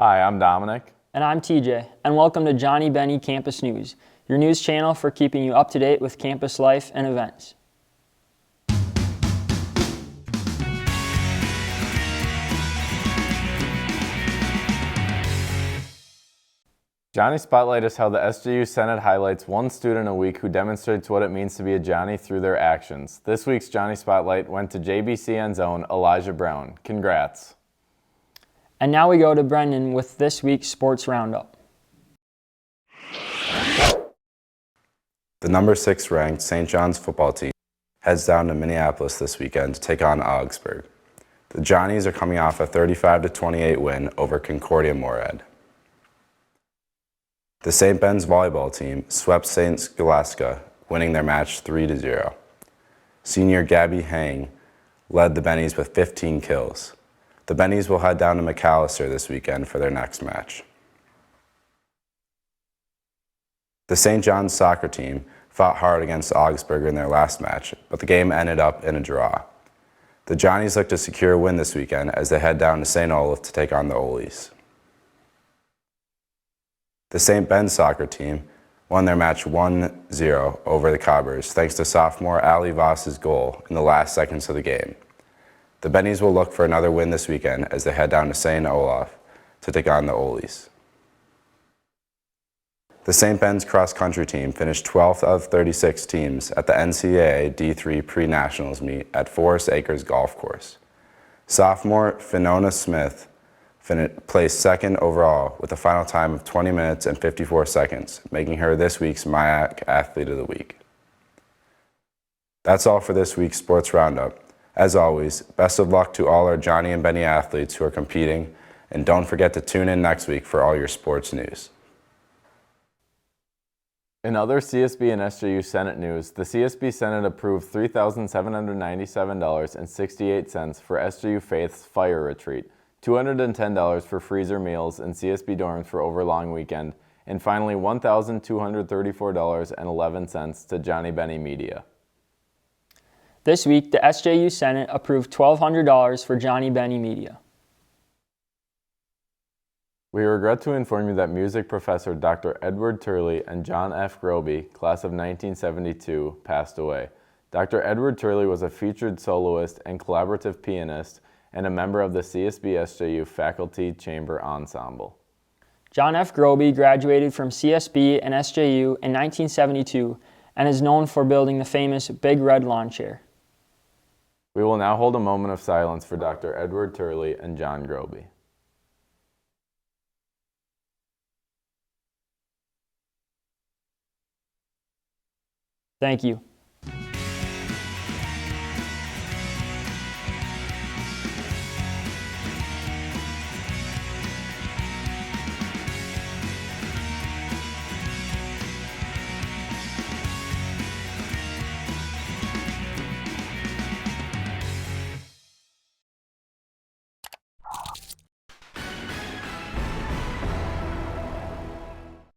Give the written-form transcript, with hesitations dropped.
Hi, I'm Dominic. And I'm TJ, and welcome to Johnnie Bennie Campus News, your news channel for keeping you up to date with campus life and events. Johnnie Spotlight is how the SJU Senate highlights one student a week who demonstrates what it means to be a Johnnie through their actions. This week's Johnnie Spotlight went to JBCN's own Elijah Brown. Congrats. And now we go to Brendan with this week's Sports Roundup. The number 6 ranked St. John's football team heads down to Minneapolis this weekend to take on Augsburg. The Johnnies are coming off a 35-28 win over Concordia Moorhead. The St. Ben's volleyball team swept St. Scholastica, winning their match 3-0. Senior Gabby Hang led the Bennies with 15 kills. The Bennies will head down to McAllister this weekend for their next match. The St. John's soccer team fought hard against Augsburg in their last match, but the game ended up in a draw. The Johnnies look to secure a win this weekend as they head down to St. Olaf to take on the Olies. The St. Ben's soccer team won their match 1-0 over the Cobbers thanks to sophomore Ali Voss's goal in the last seconds of the game. The Bennies will look for another win this weekend as they head down to St. Olaf to take on the Olies. The St. Ben's cross-country team finished 12th of 36 teams at the NCAA D3 Pre-Nationals meet at Forest Acres Golf Course. Sophomore Finona Smith placed second overall with a final time of 20 minutes and 54 seconds, making her this week's MIAC Athlete of the Week. That's all for this week's Sports Roundup. As always, best of luck to all our Johnnie and Bennie athletes who are competing, and don't forget to tune in next week for all your sports news. In other CSB and SJU Senate news, the CSB Senate approved $3,797.68 for SJU Faith's Fire Retreat, $210 for freezer meals and CSB dorms for overlong weekend, and finally $1,234.11 to Johnnie Bennie Media. This week, the SJU Senate approved $1,200 for Johnnie Bennie Media. We regret to inform you that music professor Dr. Edward Turley and John F. Groby, class of 1972, passed away. Dr. Edward Turley was a featured soloist and collaborative pianist and a member of the CSB-SJU Faculty Chamber Ensemble. John F. Groby graduated from CSB and SJU in 1972 and is known for building the famous Big Red Lawn Chair. We will now hold a moment of silence for Dr. Edward Turley and John Groby. Thank you.